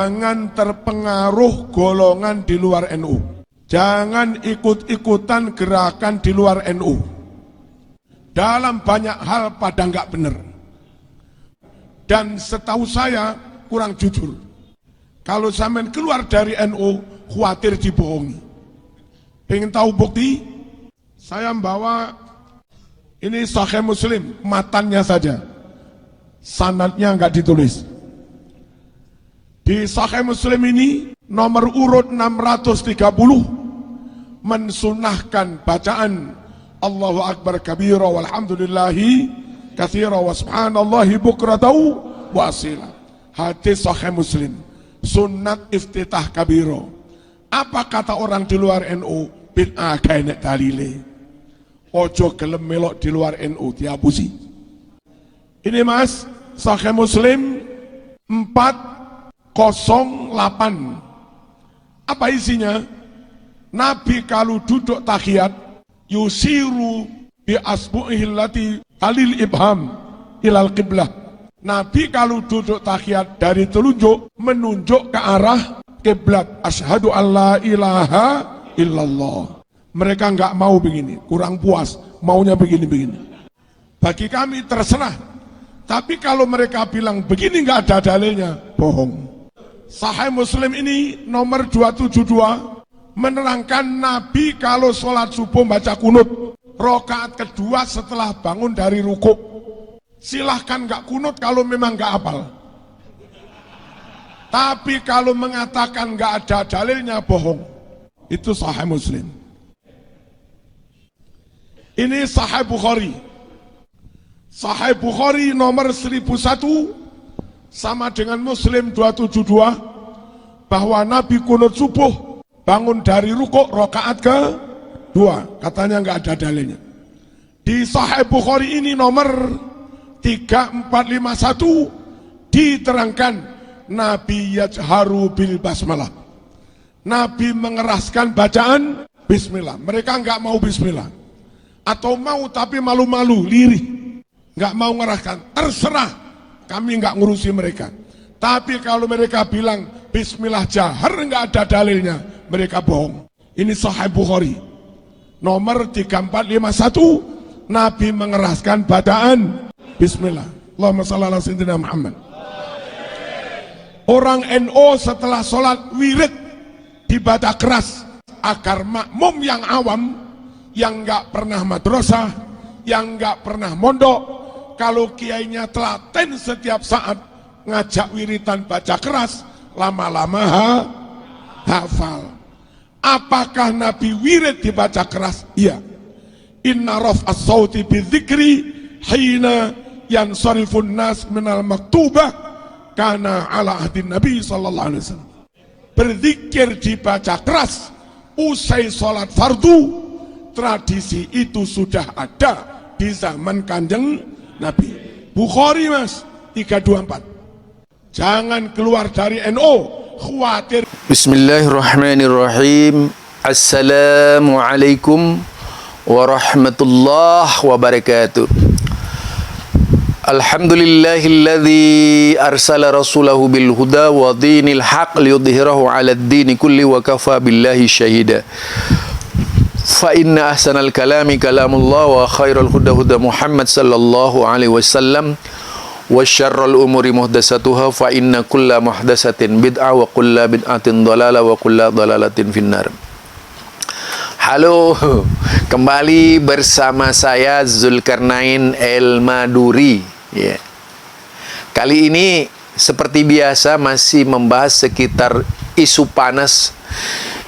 Jangan terpengaruh golongan di luar NU. Jangan ikut-ikutan gerakan di luar NU. Dalam banyak hal pada nggak benar. Dan setahu saya kurang jujur. Kalau sampean keluar dari NU, khawatir dibohongi. Pengen tahu bukti? Saya membawa ini Sahih Muslim, matannya saja. Sanadnya nggak ditulis. Di Sahih Muslim ini nomor urut 630 mensunahkan bacaan Allahu Akbar kabira walhamdulillahi katsira wa subhanallahi bukratan wa asila. Hadis Sahih Muslim, sunnat iftitah kabira. Apa kata orang di luar NU? Bid'ah kainek dalile. Ojo gelem melok di luar NU dihapusi. Ini Mas, Sahih Muslim 408. Apa isinya? Nabi kalau duduk tahiyat yusiru bi asbu'ihil lati alil ibham ilal qiblah. Nabi kalau duduk tahiyat dari telunjuk menunjuk ke arah kiblat. Asyhadu alla ilaha illallah. Mereka nggak mau begini, kurang puas, maunya begini-begini. Bagi kami terserah. Tapi kalau mereka bilang begini nggak ada dalilnya, bohong. Sahih Muslim ini nomor 272 menerangkan Nabi kalau sholat subuh baca kunut rakaat kedua setelah bangun dari rukuk. Silahkan nggak kunut kalau memang nggak hafal. Tapi kalau mengatakan nggak ada dalilnya, bohong. Itu Sahih Muslim. Ini Sahih Bukhari. Sahih Bukhari nomor 1001 sama dengan Muslim 272 bahwa Nabi kunut subuh bangun dari rukuk rakaat kedua. Katanya nggak ada dalilnya. Di Sahih Bukhari ini nomor 3451 diterangkan Nabi yajharu bil basmalah. Nabi mengeraskan bacaan bismillah. Mereka nggak mau bismillah. Atau mau tapi malu-malu, lirih. Nggak mau ngeraskan. Terserah, kami nggak ngurusi mereka. Tapi kalau mereka bilang bismillah jahar nggak ada dalilnya, mereka bohong. Ini Sahih Bukhari. Nomor 3451, Nabi mengeraskan bacaan bismillah. Allahumma shalli ala sayyidina Muhammad. Orang NU setelah sholat wirid dibaca keras agar makmum yang awam, yang nggak pernah madrasah, yang nggak pernah mondok, kalau kiainya telaten setiap saat ngajak wiritan baca keras, lama-lama hafal. Apakah Nabi wirid dibaca keras? Iya. Inna raf'as sauti bidzikri hina yansarifun nas minal maktubah kana ala ahdin Nabi sallallahu alaihi wasallam. Berzikir dibaca keras usai sholat fardu, tradisi itu sudah ada di zaman Kanjeng Nabi. Bukhari Mas 324. Jangan keluar dari NU, khawatir. Bismillahirrahmanirrahim. Assalamualaikum warahmatullahi wabarakatuh. Alhamdulillahilladzi arsala rasulahu bil huda wa dinil haq liyudhhirahu 'ala ad-dini kulli wa kafa billahi syahida. Fa inna ahsanal kalami kalamullah wa khairal huda huda Muhammad sallallahu alaihi wasallam wa syarrul umuri muhdatsatuha fa inna kulla muhdatsatin bid'ah wa kulla bid'atin dhalalah wa kulla dhalalatin finnar. Halo, kembali bersama saya Zulkarnain El-Maduri. Kali ini seperti biasa masih membahas sekitar isu panas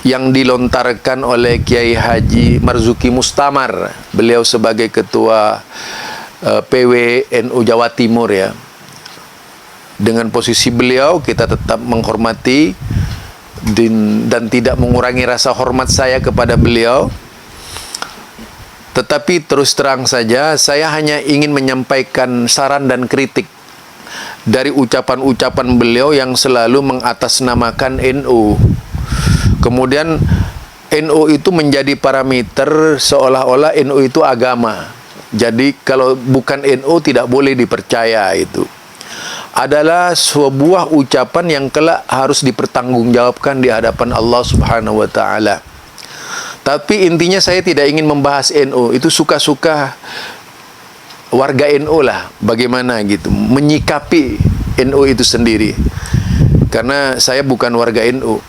yang dilontarkan oleh Kiai Haji Marzuki Mustamar. Beliau sebagai ketua PW NU Jawa Timur ya. Dengan posisi beliau kita tetap menghormati dan tidak mengurangi rasa hormat saya kepada beliau. Tetapi terus terang saja saya hanya ingin menyampaikan saran dan kritik dari ucapan-ucapan beliau yang selalu mengatasnamakan NU. Kemudian NU itu menjadi parameter seolah-olah NU itu agama. Jadi kalau bukan NU tidak boleh dipercaya itu. adalah sebuah ucapan yang kelak harus dipertanggungjawabkan di hadapan Allah Subhanahu wa taala. Tapi intinya saya tidak ingin membahas NU, itu suka-suka warga NU lah bagaimana gitu menyikapi NU itu sendiri. Karena saya bukan warga NU.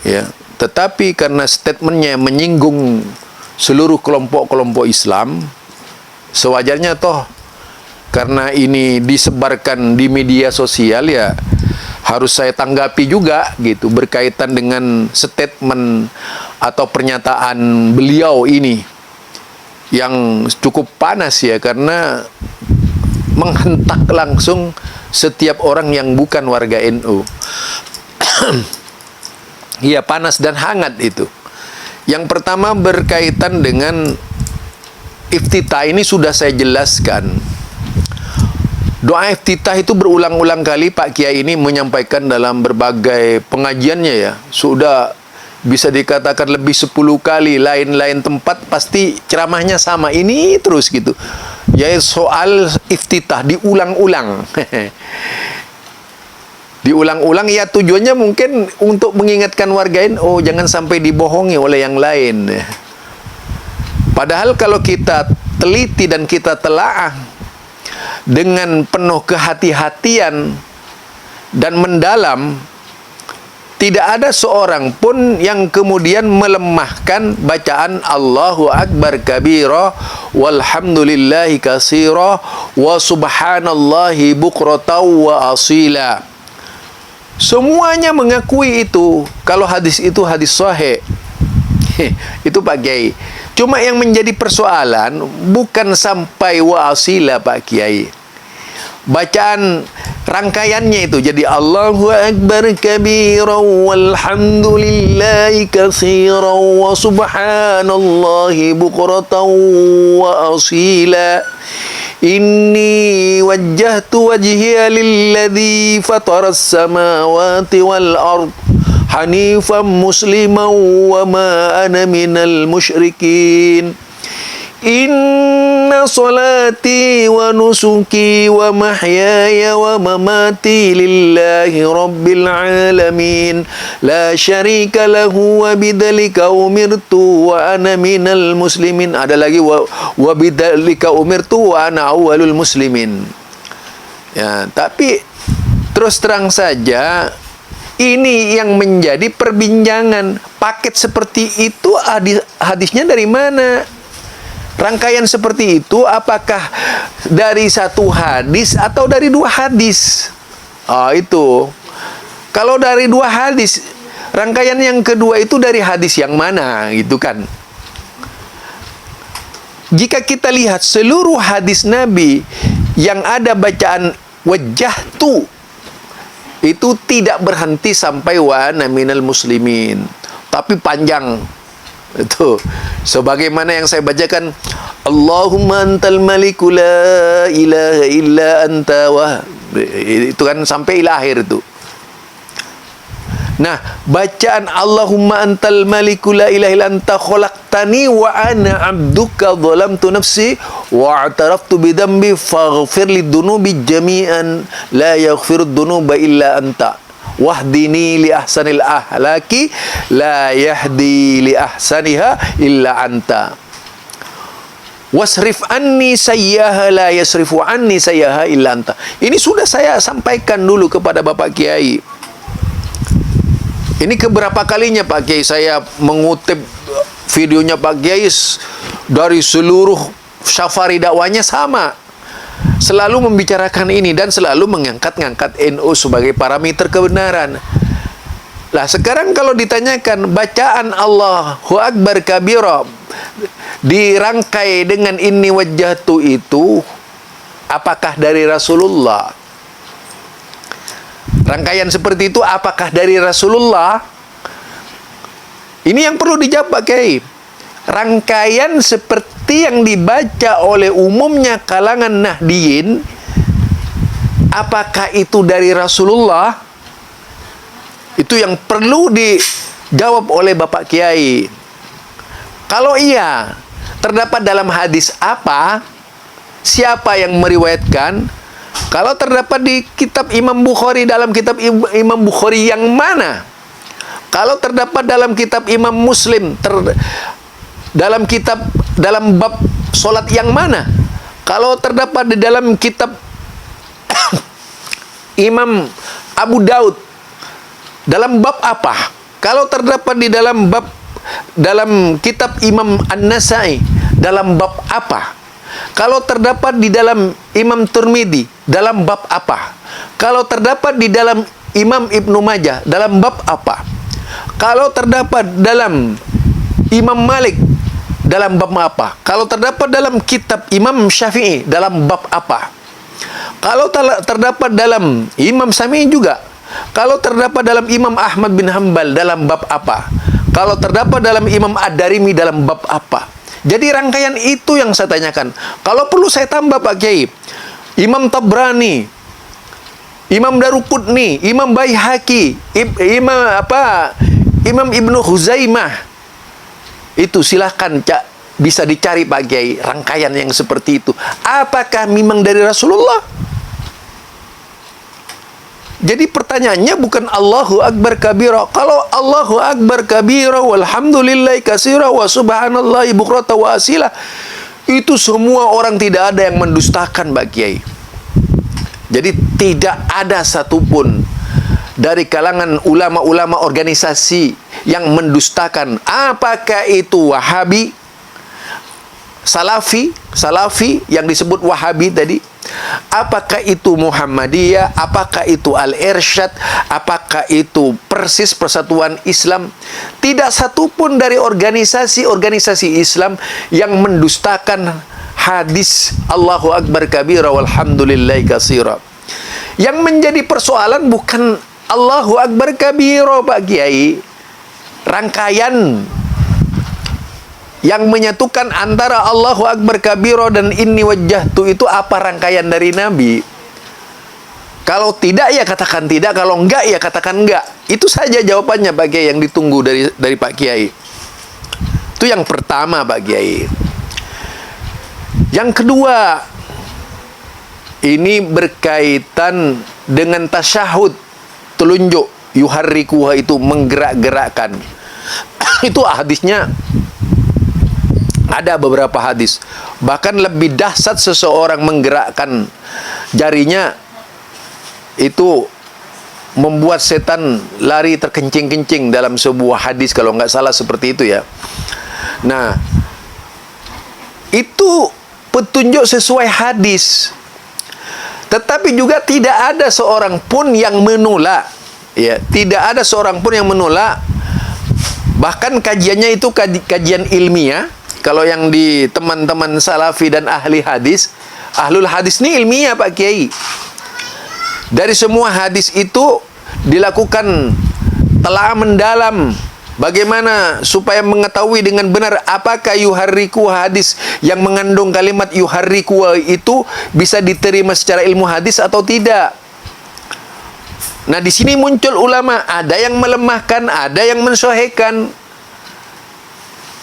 Ya, tetapi karena statementnya menyinggung seluruh kelompok-kelompok Islam, sewajarnya toh karena ini disebarkan di media sosial ya harus saya tanggapi juga gitu berkaitan dengan statement atau pernyataan beliau ini yang cukup panas ya, karena menghentak langsung setiap orang yang bukan warga NU. Iya, panas dan hangat itu. Yang pertama berkaitan dengan iftitah, ini sudah saya jelaskan. Doa iftitah itu berulang-ulang kali Pak Kiai ini menyampaikan dalam berbagai pengajiannya ya. Sudah bisa dikatakan lebih 10 kali, lain-lain tempat pasti ceramahnya sama ini terus gitu. Yaitu soal iftitah diulang-ulang. Diulang-ulang ya, tujuannya mungkin untuk mengingatkan warga NU jangan sampai dibohongi oleh yang lain. Padahal kalau kita teliti dan kita telaah dengan penuh kehati-hatian dan mendalam, tidak ada seorang pun yang kemudian melemahkan bacaan Allahu Akbar kabira walhamdulillahi katsira wa subhanallahi bukratan wa asila. Semuanya mengakui itu kalau hadis itu hadis sahih. Itu Pak Kiai. Cuma yang menjadi persoalan bukan sampai wa asila Pak Kiai. Bacaan rangkaiannya itu jadi Allahu Akbar kabiran walhamdulillahi katsiran wa subhanallahi bukratan wa asila. Inni wajjahtu wajhiya lilladzi fataras samawati wal ard hanifan musliman wa ma ana minal musyrikin. Inna salati wa nusuki wa mahyaya wa mamati lillahi rabbil alamin la syarika lahu wa bidzalika umirtu wa ana minal muslimin. Ada lagi wa bidzalika umirtu wa ana awwalul muslimin. Ya, tapi terus terang saja ini yang menjadi perbincangan. Paket seperti itu hadisnya dari mana? Rangkaian seperti itu apakah dari satu hadis atau dari 2 hadis? Itu. Kalau dari 2 hadis, rangkaian yang kedua itu dari hadis yang mana? Gitu kan. Jika kita lihat seluruh hadis Nabi yang ada bacaan wajjahtu, itu tidak berhenti sampai wa ana minal muslimin, tapi panjang. Itu sebagaimana yang saya bacakan, Allahumma antal maliku la ilaha illa anta wa, itu kan sampai ila akhir itu. Nah, bacaan Allahumma antal maliku la ilaha illa anta khalaqtani wa ana abduka zalamtu nafsi wa i'taraftu bi dhanbi faghfir li dhunubi jami'an la yaghfiru dhunuba illa anta wahdini li ahsanil ahlaki la yahdi li ahsaniha illa anta wasrif anni sayyaha la yasrifu anni sayyaha illa anta. Ini sudah saya sampaikan dulu kepada Bapak Kiai. Ini keberapa kalinya Pak Kiai saya mengutip videonya Pak Kiai dari seluruh safari dakwanya sama. Selalu membicarakan ini dan selalu mengangkat-ngangkat NU sebagai parameter kebenaran. Lah sekarang kalau ditanyakan bacaan Allahu Akbar kabira dirangkai dengan inni wajjahtu itu apakah dari Rasulullah? Rangkaian seperti itu apakah dari Rasulullah? Ini yang perlu dijawab Pak Kiai. Rangkaian seperti yang dibaca oleh umumnya kalangan Nahdiyin, apakah itu dari Rasulullah? Itu yang perlu dijawab oleh Bapak Kiai. Kalau iya, terdapat dalam hadis apa? Siapa yang meriwayatkan? Kalau terdapat di kitab Imam Bukhari, dalam kitab Imam Bukhari yang mana? Kalau terdapat dalam kitab Imam Muslim, dalam bab solat yang mana? Kalau terdapat di dalam kitab Imam Abu Daud, dalam bab apa? Kalau terdapat di dalam kitab Imam An-Nasai, dalam bab apa? Kalau terdapat di dalam Imam Tirmidzi, dalam bab apa? Kalau terdapat di dalam Imam Ibnu Majah, dalam bab apa? Kalau terdapat dalam Imam Malik, dalam bab apa? Kalau terdapat dalam kitab Imam Syafi'i, dalam bab apa? Kalau terdapat dalam Imam Syafi'i juga. Kalau terdapat dalam Imam Ahmad bin Hanbal, dalam bab apa? Kalau terdapat dalam Imam Ad-Darimi, dalam bab apa? Jadi rangkaian itu yang saya tanyakan. Kalau perlu saya tambah Pak Kiai, Imam Tabrani, Imam Daruqutni, Imam Baihaqi, Imam Ibnu Huzaimah, itu silahkan bisa dicari Pak Kiai rangkaian yang seperti itu. Apakah memang dari Rasulullah? Jadi pertanyaannya bukan Allahu Akbar kabira. Kalau Allahu Akbar kabira walhamdulillahi katsira wa subhanallahi bukrata wa asila, itu semua orang tidak ada yang mendustakan Pak Kiai. Jadi tidak ada satupun dari kalangan ulama-ulama organisasi yang mendustakan. Apakah itu Wahabi, Salafi yang disebut Wahabi tadi, apakah itu Muhammadiyah, apakah itu Al-Irsyad, apakah itu Persis Persatuan Islam, tidak satupun dari organisasi-organisasi Islam yang mendustakan hadis Allahu Akbar kabira walhamdulillahi katsira. Yang menjadi persoalan bukan Allahu Akbar kabira Pak Kiai, rangkaian yang menyatukan antara Allahu Akbar kabira dan inni wajjahtu itu apa rangkaian dari Nabi? Kalau tidak ya katakan tidak, kalau enggak ya katakan enggak. Itu saja jawabannya Pak Kiai yang ditunggu dari Pak Kiai. Itu yang pertama Pak Kiai. Yang kedua, ini berkaitan dengan tasyahud, telunjuk, yuharrikuha, itu menggerak-gerakkan. Itu hadisnya ada beberapa hadis. Bahkan lebih dahsyat seseorang menggerakkan jarinya, itu membuat setan lari terkencing-kencing dalam sebuah hadis, kalau nggak salah seperti itu ya. Nah, itu petunjuk sesuai hadis. Tetapi juga tidak ada seorang pun yang menolak, ya, tidak ada seorang pun yang menolak. Bahkan kajiannya itu kajian ilmiah. Kalau yang di teman-teman salafi dan ahli hadis, ahlul hadis ini ilmiah Pak Kiai. Dari semua hadis itu dilakukan telah mendalam, bagaimana supaya mengetahui dengan benar apakah yuharriku, hadis yang mengandung kalimat yuharriku itu bisa diterima secara ilmu hadis atau tidak. Nah, di sini muncul ulama, ada yang melemahkan, ada yang mensahihkan.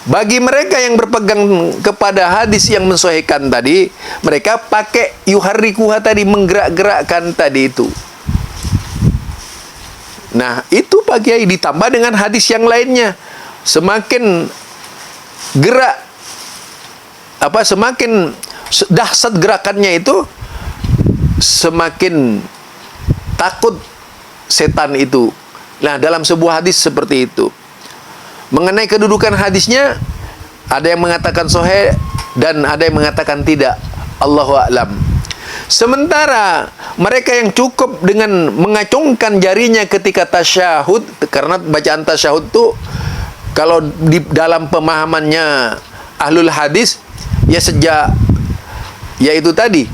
Bagi mereka yang berpegang kepada hadis yang mensahihkan tadi, mereka pakai yuharrikuha tadi, menggerak-gerakkan tadi itu. Nah, itu Pak Kiai ditambah dengan hadis yang lainnya. Semakin gerak, semakin dahsyat gerakannya itu, semakin takut setan itu. Nah, dalam sebuah hadis seperti itu. Mengenai kedudukan hadisnya, ada yang mengatakan sahih dan ada yang mengatakan tidak. Allahu a'lam. Sementara mereka yang cukup dengan mengacungkan jarinya ketika tasyahud, karena bacaan tasyahud itu kalau di dalam pemahamannya ahlul hadis, ya sejak, yaitu tadi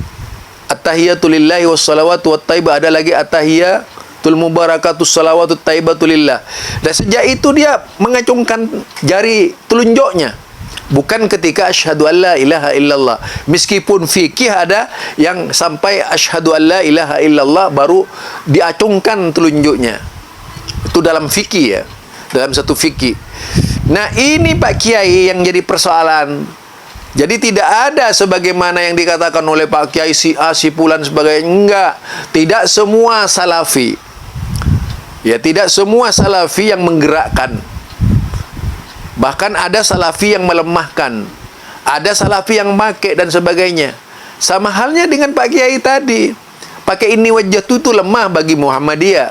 at-tahiyatu lillahi wassalawatu wattaibah, ada lagi at-tahiyatul mubarakatus salawatut taibatu lillah. Dan sejak itu dia mengacungkan jari telunjuknya, bukan ketika asyhadu an la ilaha illallah. Meskipun fikih ada yang sampai asyhadu an la ilaha illallah baru diacungkan telunjuknya. Itu dalam fikih ya, dalam satu fikih. Nah, ini Pak Kiai yang jadi persoalan. Jadi tidak ada sebagaimana yang dikatakan oleh Pak Kiai si A, si Fulan sebagainya. Enggak. Tidak semua salafi. Ya, tidak semua salafi yang menggerakkan. Bahkan ada salafi yang melemahkan. Ada salafi yang make dan sebagainya. Sama halnya dengan Pak Kiai tadi. Pakai ini wajah tutu lemah bagi Muhammadiyah.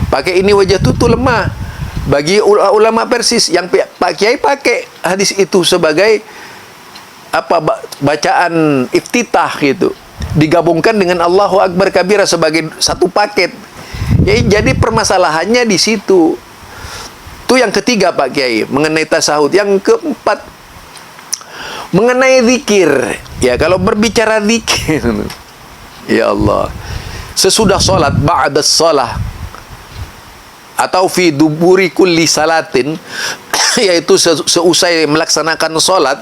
Pakai ini wajah tutu lemah bagi ulama Persis. Yang Pak Kiai pakai hadis itu sebagai bacaan iftitah gitu, digabungkan dengan Allahu Akbar kabira sebagai satu paket. Ya, jadi permasalahannya di situ. Itu yang ketiga Pak Kiai mengenai tasahud. Yang keempat mengenai zikir. Ya, kalau berbicara zikir, ya Allah, sesudah sholat, ba'da sholat, atau fi duburi kulli salatin, yaitu seusai melaksanakan sholat,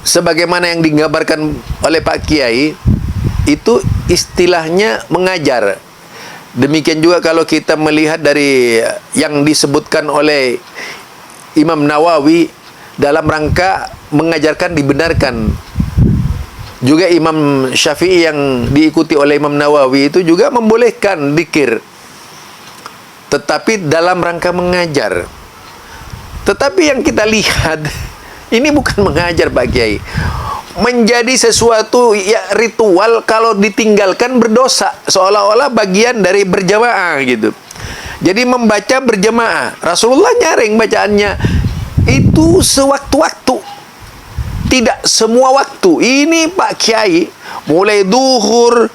sebagaimana yang digambarkan oleh Pak Kiai, itu istilahnya mengajar. Demikian juga kalau kita melihat dari yang disebutkan oleh Imam Nawawi dalam rangka mengajarkan dibenarkan. Juga Imam Syafi'i yang diikuti oleh Imam Nawawi itu juga membolehkan zikir, tetapi dalam rangka mengajar. Tetapi yang kita lihat ini bukan mengajar Pak Kiai, menjadi sesuatu ya ritual, kalau ditinggalkan berdosa, seolah-olah bagian dari berjamaah gitu. Jadi membaca berjamaah, Rasulullah nyaring bacaannya itu sewaktu-waktu, tidak semua waktu. Ini Pak Kiai mulai duhur,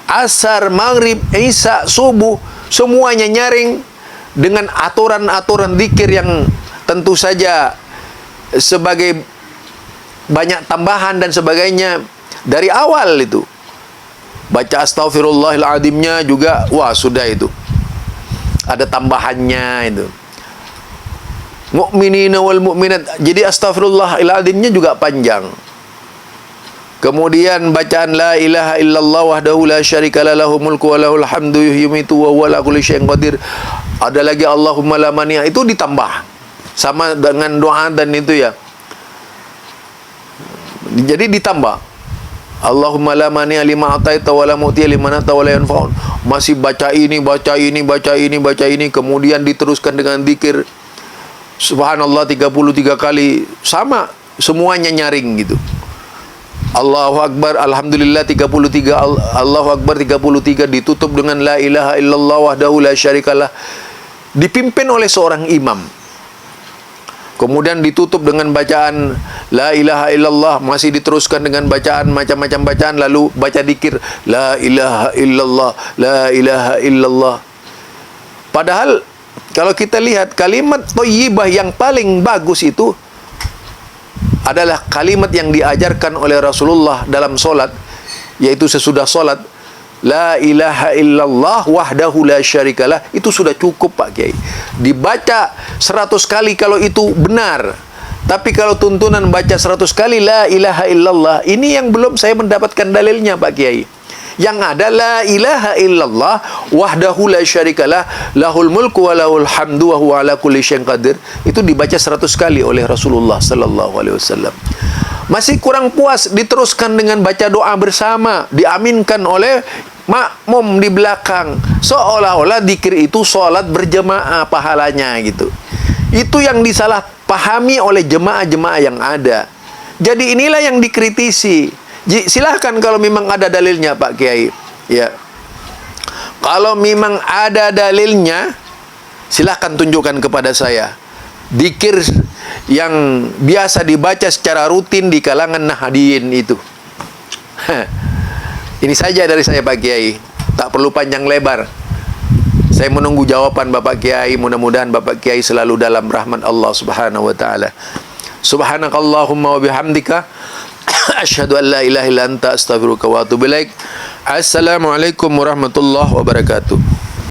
asar, maghrib, isya, subuh, semuanya nyaring dengan aturan-aturan zikir yang tentu saja sebagai banyak tambahan dan sebagainya. Dari awal itu baca astaghfirullahaladzimnya juga, wah sudah itu ada tambahannya itu. Mu'minina wal mu'minat, jadi astaghfirullahaladzimnya juga panjang. Kemudian bacaan la ilaha illallah wahdahu la syarikalah lahul mulku wa lahul hamdu yuhyi wa yumiitu wa huwa ala kulli syai'in qadir. Ada lagi Allahumma la mani'a, itu ditambah sama dengan doa dan itu ya. Jadi ditambah Allahumma la mani'a lima ataita wa la mu'tiya liman ata wa la yanfa'un. Masih baca ini, baca ini, baca ini, baca ini, kemudian diteruskan dengan zikir subhanallah 33 kali, sama semuanya nyaring gitu. Allahu Akbar, alhamdulillah 33, Allahu Akbar 33, ditutup dengan la ilaha illallah wahdahu la syarikalah, dipimpin oleh seorang imam. Kemudian ditutup dengan bacaan la ilaha illallah, masih diteruskan dengan bacaan macam-macam bacaan, lalu baca zikir la ilaha illallah, la ilaha illallah. Padahal kalau kita lihat kalimat thayyibah yang paling bagus itu adalah kalimat yang diajarkan oleh Rasulullah dalam solat, yaitu sesudah solat, la ilaha illallah wahdahu la syarikalah. Itu sudah cukup Pak Kiai, dibaca 100 kali kalau itu benar. Tapi kalau tuntunan baca 100 kali la ilaha illallah, ini yang belum saya mendapatkan dalilnya Pak Kiai. Yang ada la ilaha illallah wahdahu la syarikalah lahul mulku wa lahul hamdu wa huwa ala kulli syai'in qadir, itu dibaca 100 kali oleh Rasulullah sallallahu alaihi wasallam. Masih kurang puas, diteruskan dengan baca doa bersama, diaminkan oleh makmum di belakang, seolah-olah zikir itu sholat berjemaah pahalanya gitu. Itu yang disalahpahami oleh jemaah-jemaah yang ada. Jadi inilah yang dikritisi. Silahkan kalau memang ada dalilnya Pak Kiai, ya, kalau memang ada dalilnya silahkan tunjukkan kepada saya. Zikir yang biasa dibaca secara rutin di kalangan Nahdien itu. Ini saja dari saya Pak Kiai, tak perlu panjang lebar. Saya menunggu jawaban Bapak Kiai. Mudah-mudahan Bapak Kiai selalu dalam rahmat Allah Subhanahu wa taala. Subhanakallahumma wa bihamdika asyhadu an la ilaha illa anta astaghfiruka wa atubu ilaik. Assalamualaikum warahmatullahi wabarakatuh.